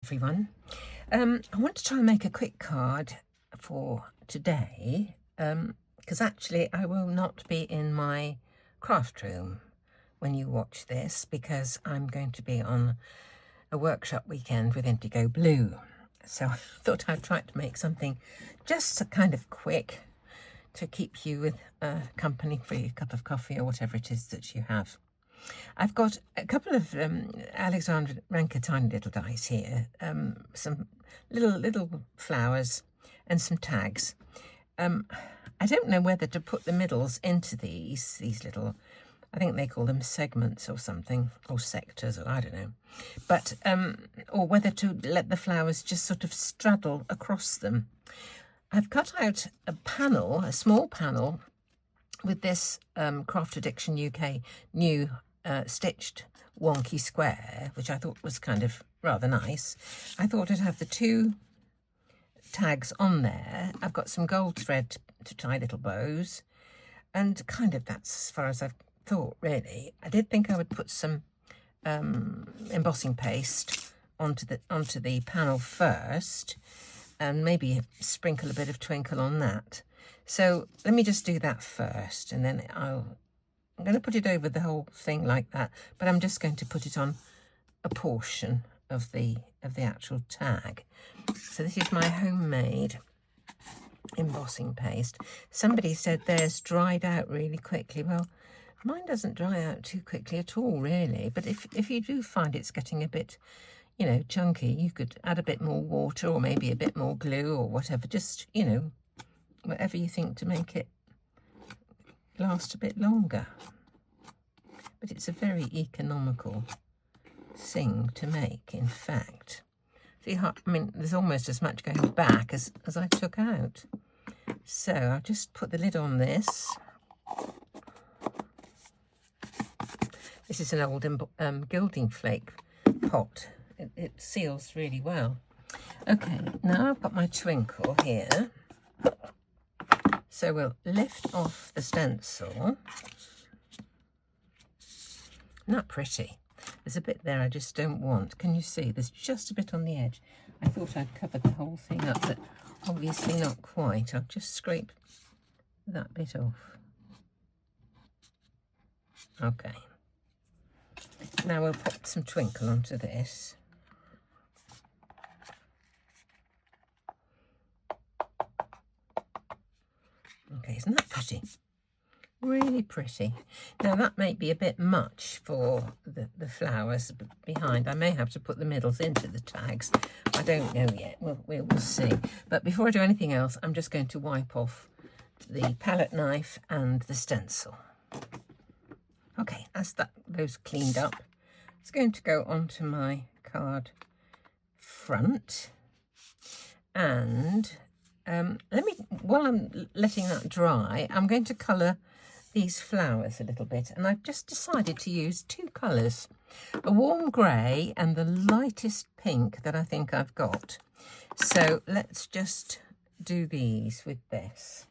Everyone, I want to try and make a quick card for today because actually I will not be in my craft room when you watch this because I'm going to be on a workshop weekend with Indigo Blue. So I thought I'd try to make something just kind of quick to keep you with company for your cup of coffee or whatever it is that you have. I've got a couple of Alexandra Renke tiny little dies here, some little flowers and some tags. I don't know whether to put the middles into these little, I think they call them segments or something, or sectors, or I don't know. But, or whether to let the flowers just sort of straddle across them. I've cut out a panel, a small panel, with this Craft Addiction UK new stitched wonky square, which I thought was kind of rather nice. I thought I'd have the two tags on there. I've got some gold thread to tie little bows, and kind of that's as far as I've thought, really. I did think I would put some embossing paste onto the panel first, and maybe sprinkle a bit of Twinkle on that. So let me just do that first, and then I'm going to put it over the whole thing like that, but I'm just going to put it on a portion of the actual tag. So this is my homemade embossing paste. Somebody said theirs dried out really quickly. Well, mine doesn't dry out too quickly at all, really. But if you do find it's getting a bit, you know, chunky, you could add a bit more water or maybe a bit more glue or whatever. Just, you know, whatever you think to make it last a bit longer. But it's a very economical thing to make, in fact. See how, I mean, there's almost as much going back as I took out. So I'll just put the lid on this. This is an old gilding flake pot. It seals really well. Okay, now I've got my Twinkle here. So we'll lift off the stencil. Not pretty. There's a bit there I just don't want. Can you see? There's just a bit on the edge. I thought I'd covered the whole thing up, but obviously not quite. I'll just scrape that bit off. Okay. Now we'll pop some Twinkle onto this. Okay, isn't that pretty? Really pretty. Now that may be a bit much for the flowers behind. I may have to put the middles into the tags. I don't know yet. We'll see. But before I do anything else, I'm just going to wipe off the palette knife and the stencil. Okay, that's those cleaned up. It's going to go onto my card front, and while I'm letting that dry, I'm going to colour these flowers a little bit, and I've just decided to use two colours, a warm grey and the lightest pink that I think I've got. So let's just do these with this.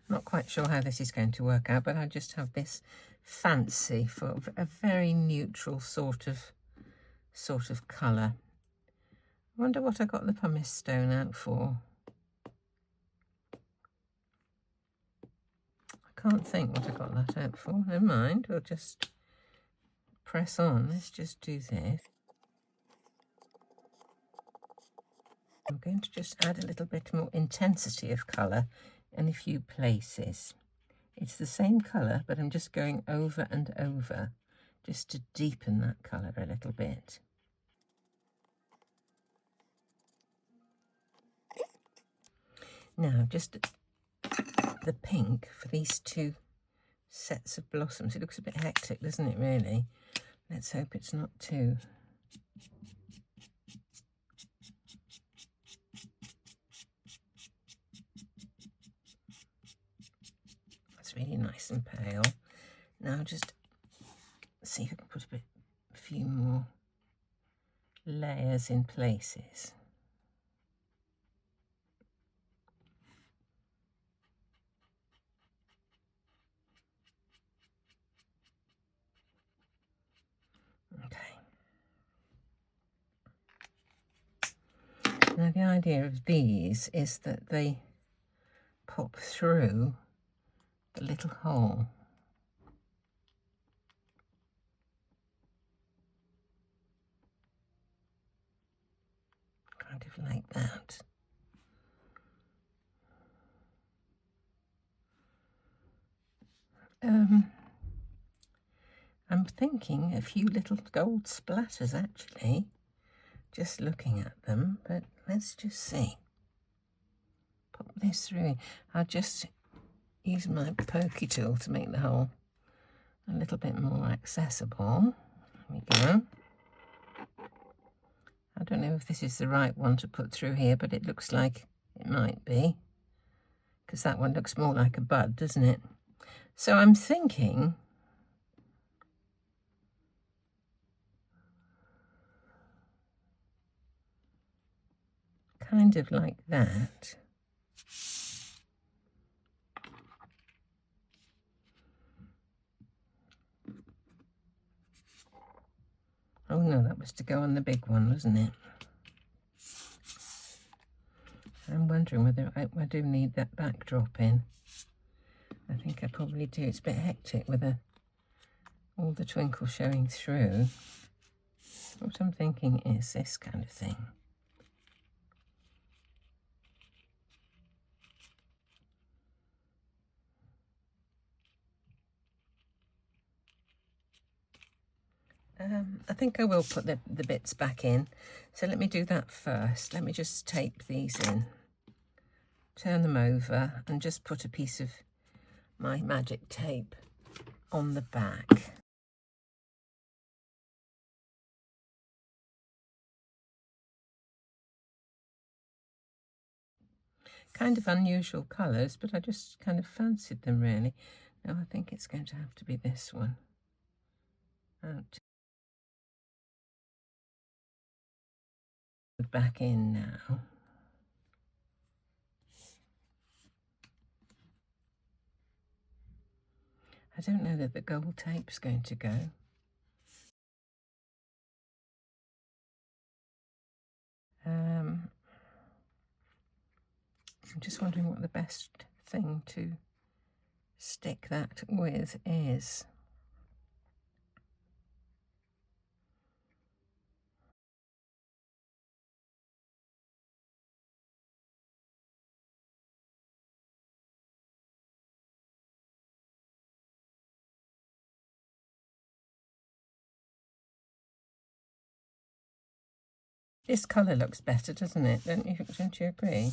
Not quite sure how this is going to work out, but I just have this fancy for a very neutral sort of colour. I wonder what I got the pumice stone out for. I can't think what I got that out for. Never mind, we'll just press on. Let's just do this. I'm going to just add a little bit more intensity of colour in a few places. It's the same colour, but I'm just going over and over just to deepen that colour a little bit. Now, just the pink for these two sets of blossoms. It looks a bit hectic, doesn't it, really? Let's hope it's not too. That's really nice and pale. Now just see if I can put a few more layers in places. Okay. Now the idea of these is that they pop through the little hole. Kind of like that. I'm thinking a few little gold splatters actually, just looking at them, but let's just see. Pop this through. I'll just use my pokey tool to make the hole a little bit more accessible. There we go. I don't know if this is the right one to put through here, but it looks like it might be, because that one looks more like a bud, doesn't it? So I'm thinking kind of like that. Oh no, that was to go on the big one, wasn't it? I'm wondering whether I do need that backdrop in. I think I probably do. It's a bit hectic with all the twinkle showing through. What I'm thinking is this kind of thing. I think I will put the bits back in. So let me do that first. Let me just tape these in. Turn them over and just put a piece of my magic tape on the back. Kind of unusual colours, but I just kind of fancied them really. Now I think it's going to have to be this one. Out. Back in now. I don't know that the gold tape's going to go. I'm just wondering what the best thing to stick that with is. This colour looks better, doesn't it? Don't you agree?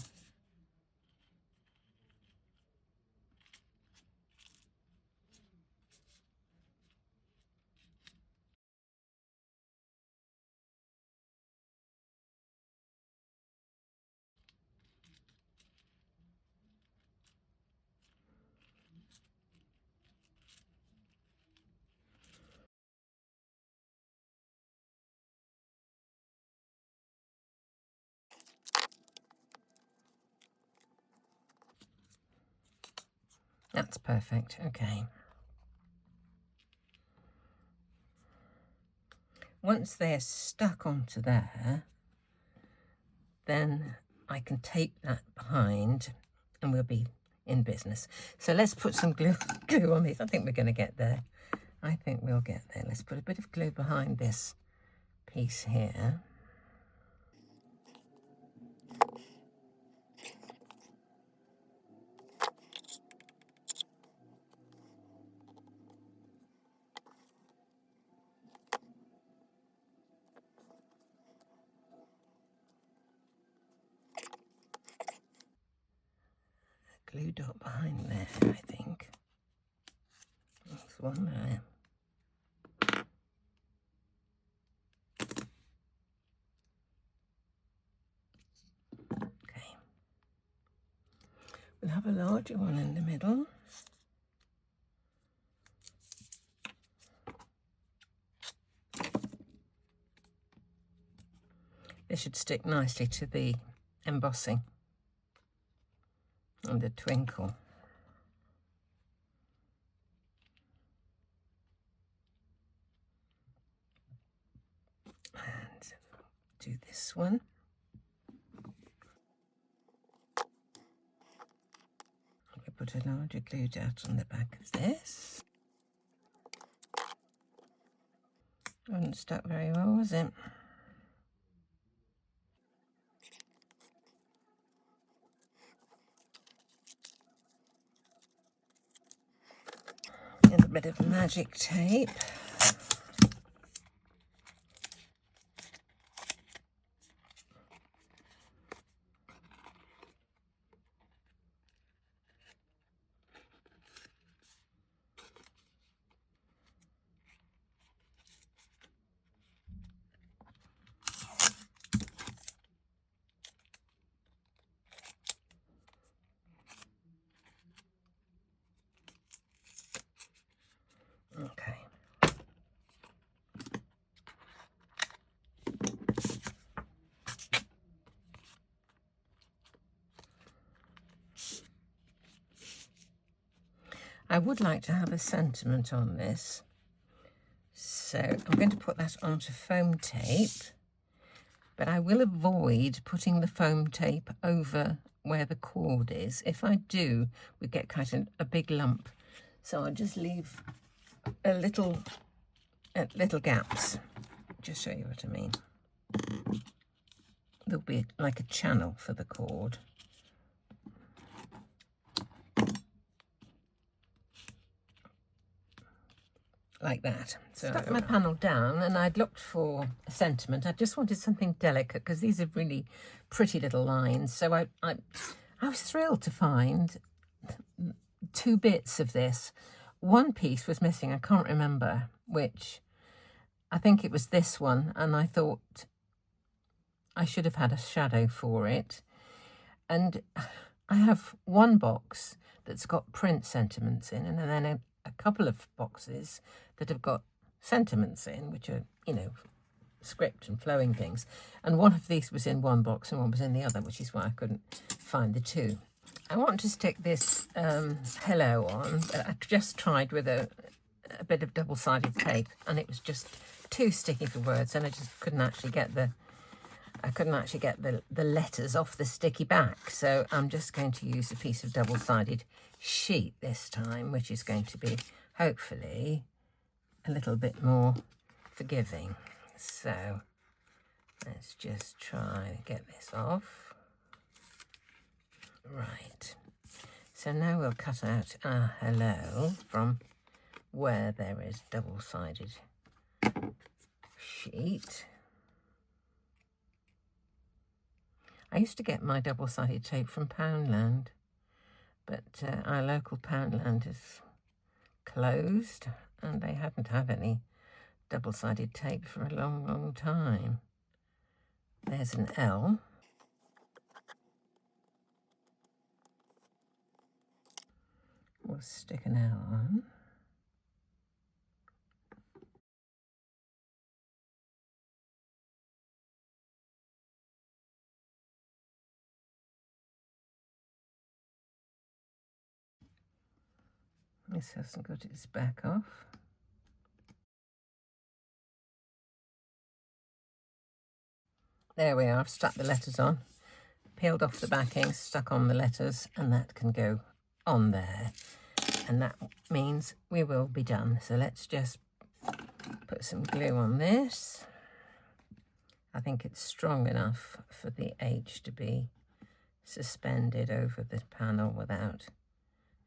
That's perfect. Okay. Once they're stuck onto there, then I can tape that behind and we'll be in business. So let's put some glue on these. I think we're going to get there. I think we'll get there. Let's put a bit of glue behind this piece here. Glue dot behind there, I think. There's one there. Okay. We'll have a larger one in the middle. This should stick nicely to the embossing and the twinkle. And do this one. put a larger glue dot on the back of this. Wasn't stuck very well, was it? And a bit of magic tape. Okay. I would like to have a sentiment on this, so I'm going to put that onto foam tape, but I will avoid putting the foam tape over where the cord is. If I do, we get quite a big lump, so I'll just leave a little gaps. Just show you what I mean. There'll be like a channel for the cord. Like that. So I stuck my panel down and I'd looked for a sentiment. I just wanted something delicate because these are really pretty little lines. So I was thrilled to find 2 bits of this. One piece was missing, I can't remember which. I think it was this one, and I thought I should have had a shadow for it. And I have one box that's got print sentiments in, and then a couple of boxes that have got sentiments in, which are, you know, script and flowing things. And one of these was in one box and one was in the other, which is why I couldn't find the 2. I want to stick this hello on. I just tried with a bit of double-sided tape, and it was just too sticky for words, and I just couldn't actually get the letters off the sticky back. So I'm just going to use a piece of double-sided sheet this time, which is going to be hopefully a little bit more forgiving. So let's just try and get this off. Right, so now we'll cut out our hello from where there is double-sided sheet. I used to get my double-sided tape from Poundland, but our local Poundland is closed and they hadn't had any double-sided tape for a long, long time. There's an L. We'll stick an L on. This hasn't got its back off. There we are, I've stuck the letters on, peeled off the backing, stuck on the letters, and that can go on there. And that means we will be done. So let's just put some glue on this. I think it's strong enough for the H to be suspended over the panel without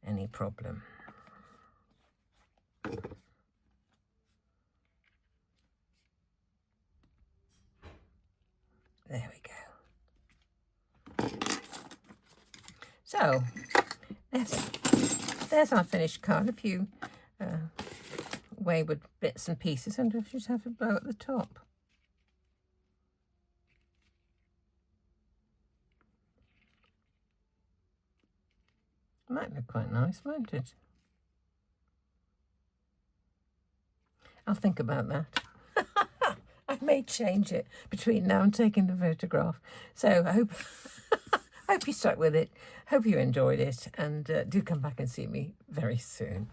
any problem. There we go. So there's our finished card. A few wayward bits and pieces, and I just have a bow at the top. Might look quite nice, won't it? I'll think about that. I may change it between now and taking the photograph. So I hope you stuck with it. Hope you enjoyed it, and do come back and see me very soon.